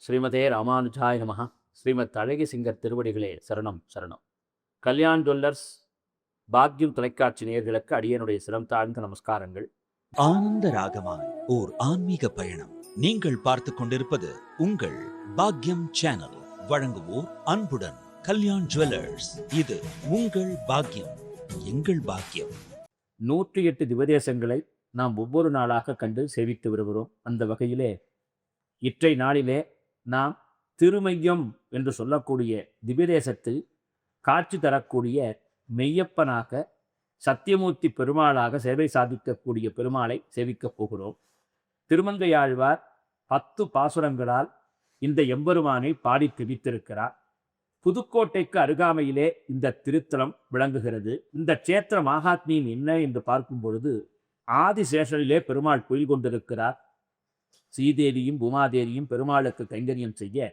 ஸ்ரீமதே ராமானுஜாய நமஹ. ஸ்ரீமத் அழகி சிங்கர் திருவடிகளே சரணம் சரணம். கல்யாண் ஜுவல்லர்ஸ் பாக்யம் தொலைக்காட்சி நேயர்களுக்கு அடியனுடைய சிரம் தாழ்ந்த நமஸ்காரங்கள். ஆனந்த ராகமாய் ஓர் ஆன்மீக பயணம். நீங்கள் பார்த்துக் கொண்டிருப்பது உங்கள் பாக்யம் சேனல். வழங்குவோர் அன்புடன் கல்யாண் ஜுவல்லர்ஸ். இது உங்கள் பாக்யம், எங்கள் பாக்கியம். 108 திவதேசங்களை நாம் ஒவ்வொரு நாளாக கண்டு சேவித்து வருகிறோம். அந்த வகையிலே இற்றை நாளிலே நாம் திருமையம் என்று சொல்லக்கூடிய திவ்யதேசத்தில் காட்சி தரக்கூடிய மெய்யப்பனாக சத்தியமூர்த்தி பெருமாளாக சேவை சாதிக்கக்கூடிய பெருமாளை சேவிக்கப் போகிறோம். திருமங்கையாழ்வார் 10 பாசுரங்களால் இந்த எம்பெருமானை பாடி திணித்திருக்கிறார். புதுக்கோட்டைக்கு அருகாமையிலே இந்த திருத்தலம் விளங்குகிறது. இந்த க்ஷேத்திர மகாத்மியம் என்ன என்று பார்க்கும் பொழுது ஆதிசேஷனிலே பெருமாள் குயில் கொண்டிருக்கிறார். ஸ்ரீதேவியும் பூமாதேவியும் பெருமாளுக்கு கைங்கரியம் செய்ய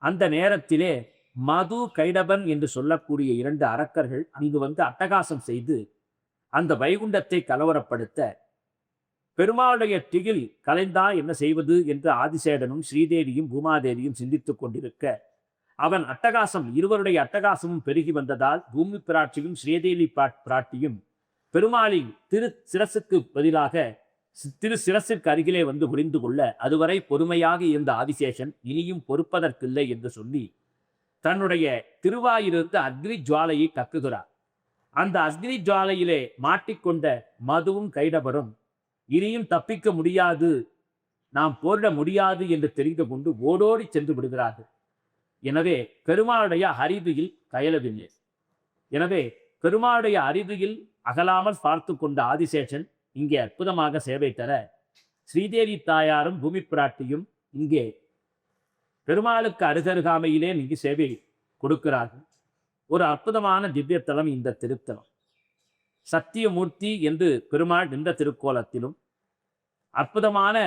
அந்த நேரத்திலே மது கைடபன் என்று சொல்லக்கூடிய 2 அரக்கர்கள் அங்கு வந்து அட்டகாசம் செய்து அந்த வைகுண்டத்தை கலவரப்படுத்த பெருமாளுடைய திகில் கலைந்தா என்ன செய்வது என்று ஆதிசேடனும் ஸ்ரீதேவியும் பூமாதேவியும் சிந்தித்துக் கொண்டிருக்க அவன் அட்டகாசம் இருவருடைய அட்டகாசமும் பெருகி வந்ததால் பூமி பிராட்சியும் ஸ்ரீதேவி பிராட்டியும் பெருமாளின் திரு சிரசுக்கு பதிலாக திரு சிரசிற்கு அருகிலே வந்து புரிந்து கொள்ள அதுவரை பொறுமையாக இருந்த ஆதிசேஷன் இனியும் பொறுப்பதற்கில்லை என்று சொல்லி தன்னுடைய திருவாயிலிருந்து அக்னி ஜுவாலையை கக்குகிறார். அந்த அக்னி ஜுவாலையிலே மாட்டிக்கொண்ட மதுவும் கைடபரும் இனியும் தப்பிக்க முடியாது, நாம் போரிட முடியாது என்று தெரிந்து கொண்டு ஓடோடி சென்று விடுகிறார்கள். எனவே பெருமாளுடைய அரிதியில் கயலவில்லை. எனவே பெருமாளுடைய அரிதியில் அகலாமல் பார்த்து கொண்ட ஆதிசேஷன் இங்கே அற்புதமாக சேவை தர ஸ்ரீதேவி தாயாரும் பூமி பிராட்டியும் இங்கே பெருமாளுக்கு அருகருகாமையிலே இங்கு சேவை கொடுக்கிறார்கள். ஒரு அற்புதமான திவ்யத்தலம் இந்த திருத்தலம். சத்தியமூர்த்தி என்று பெருமாள் நின்ற திருக்கோலத்திலும் அற்புதமான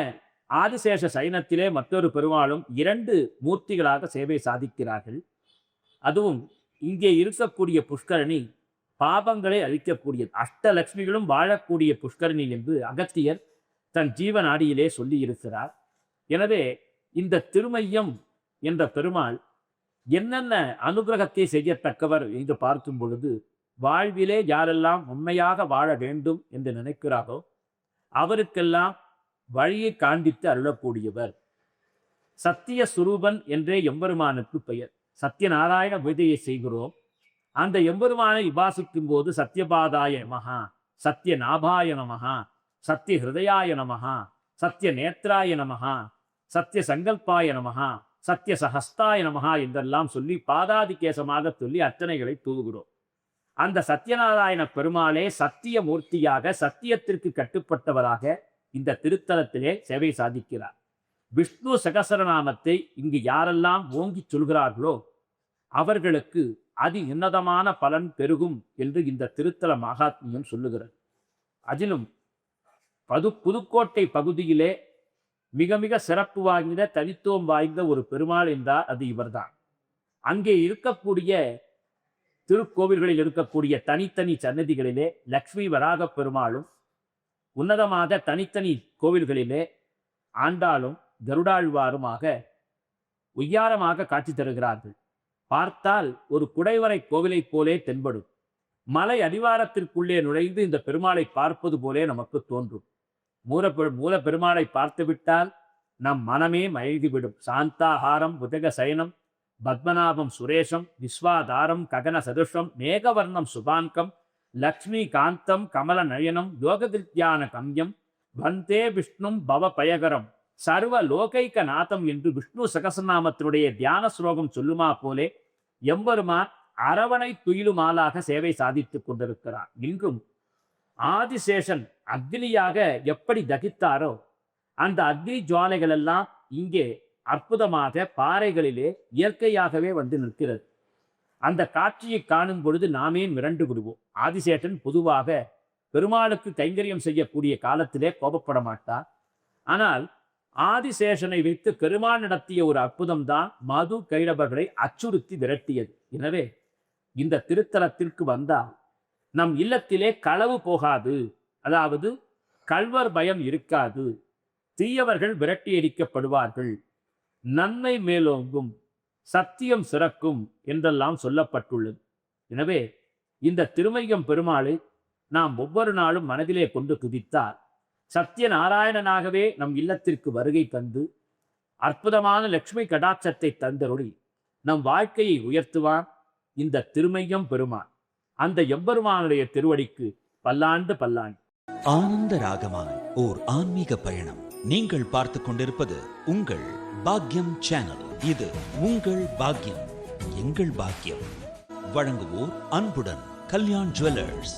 ஆதிசேஷ சைனத்திலே மற்றொரு பெருமாளும் 2 மூர்த்திகளாக சேவை சாதிக்கிறார்கள். அதுவும் இங்கே இருக்கக்கூடிய புஷ்கரணி பாபங்களை அழிக்கக்கூடியது. அஷ்டலட்சுமிகளும் வாழக்கூடிய புஷ்கரணி என்று அகத்தியர் தன் ஜீவநாடியிலே சொல்லி இருக்கிறார். எனவே இந்த திருமையம் என்ற பெருமாள் என்னென்ன அனுகிரகத்தை செய்யத்தக்கவர் என்று பார்க்கும் பொழுது வாழ்விலே யாரெல்லாம் உண்மையாக வாழ வேண்டும் என்று நினைக்கிறாரோ அவருக்கெல்லாம் வழியை காண்பித்து அருளக்கூடியவர். சத்திய சுரூபன் என்றே எம்பெருமானுக்கு பெயர். சத்யநாராயண பூஜையை செய்கிறோம். அந்த எம்பெருமானை உபாசிக்கும் போது சத்யபாதாய நமஹா, சத்திய நாபாய நமஹா, சத்திய ஹிருதயாய நமஹா, சத்திய நேத்ராய நமஹா, சத்திய சங்கல்பாய நமஹா, சத்திய சஹஸ்தாய நமஹா என்றெல்லாம் சொல்லி பாதாதி கேசமாக சொல்லி அர்ச்சனைகளை தூவுகிறோம். அந்த சத்யநாராயண பெருமாளே சத்திய மூர்த்தியாக சத்தியத்திற்கு கட்டுப்பட்டவராக இந்த திருத்தலத்திலே சேவை சாதிக்கிறார். விஷ்ணு சகசரநாமத்தை இங்கு யாரெல்லாம் ஓங்கி சொல்கிறார்களோ அவர்களுக்கு அதி உன்னதமான பலன் பெருகும் என்று இந்த திருத்தல மகாத்மியம் சொல்லுகிறது. அதிலும் புதுக்கோட்டை பகுதியிலே மிக மிக சிறப்பு வாய்ந்த தனித்துவம் வாய்ந்த ஒரு பெருமாள் என்றால் அது இவர்தான். அங்கே இருக்கக்கூடிய திருக்கோவில்களில் இருக்கக்கூடிய தனித்தனி சன்னதிகளிலே லக்ஷ்மி வராக பெருமாளும் உன்னதமாக தனித்தனி கோவில்களிலே ஆண்டாளும் கருடாழ்வாருமாக உய்யாரமாக காட்சி தருகிறார்கள். பார்த்தால் ஒரு குடைவரை கோவிலைப் போலே தென்படும். மலை அடிவாரத்திற்குள்ளே நுழைந்து இந்த பெருமாளை பார்ப்பது போலே நமக்கு தோன்றும். மூல பெருமாளை பார்த்துவிட்டால் நம் மனமே மயங்கிவிடும். சாந்தாஹாரம் புஜக சயனம் பத்மநாபம் சுரேஷம் விஸ்வாதாரம் ககன சதுஷம் மேகவர்ணம் சுபான்கம் லக்ஷ்மி காந்தம் கமல நயனம் யோகதித்யான கம்யம் வந்தே விஷ்ணும் பவ பயகரம் சர்வ லோகைக்க நாதம் என்று விஷ்ணு சகசநாமத்தினுடைய தியான ஸ்லோகம் சொல்லுமா போலே எம்பெருமான் அரவணை துயிலுமாலாக சேவை சாதித்துக் கொண்டிருக்கிறார். இன்றும் ஆதிசேஷன் அக்னியாக எப்படி தகித்தாரோ அந்த அக்னி ஜுவாலைகள் எல்லாம் இங்கே அற்புதமாக பாறைகளிலே இயற்கையாகவே வந்து நிற்கிறது. அந்த காட்சியை காணும் பொழுது நாமே மிரண்டு விடுவோம். ஆதிசேஷன் பொதுவாக பெருமாளுக்கு கைங்கரியம் செய்யக்கூடிய காலத்திலே கோபப்பட மாட்டார். ஆனால் ஆதிசேஷனை வைத்து பெருமாள் நடத்திய ஒரு அற்புதம் தான் மது கைடபர்களை அச்சுறுத்தி விரட்டியது. எனவே இந்த திருத்தலத்திற்கு வந்தால் நம் இல்லத்திலே களவு போகாது, அதாவது கள்வர் பயம் இருக்காது, தீயவர்கள் விரட்டி அடிக்கப்படுவார்கள், நன்மை மேலோங்கும், சத்தியம் சிறக்கும் என்றெல்லாம் சொல்லப்பட்டுள்ளது. எனவே இந்த திருமையம் பெருமாளை நாம் ஒவ்வொரு நாளும் மனதிலே கொண்டு துதித்தால் சத்யநாராயணனாகவே நம் இல்லத்திற்கு வருகை தந்து அற்புதமான லட்சுமி கடாட்சத்தை தந்தருளி நம் வாழ்க்கையை உயர்த்துவான் இந்த திருமையம் பெருமான். அந்த எம்பெருமானுடைய திருவடிக்கு பல்லாண்டு பல்லாண்டு. ஆனந்த ராகமாய் ஓர் ஆன்மீக பயணம். நீங்கள் பார்த்துக் கொண்டிருப்பது உங்கள் பாக்யம் சேனல். இது உங்கள் பாக்யம், எங்கள் பாக்கியம். வழங்குவோர் அன்புடன் கல்யாண் ஜுவல்லர்ஸ்.